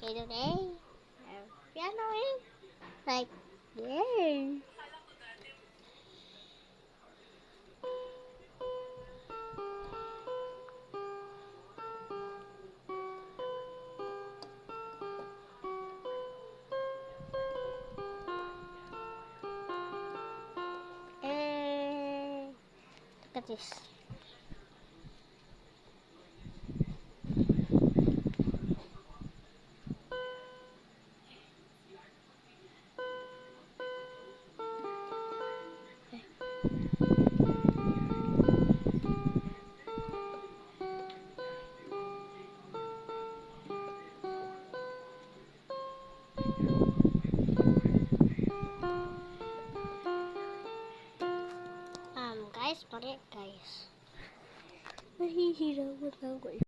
Okay, today, pianoing, like, yay! Look at this. Guys, mali guys. Nahihirapan ako.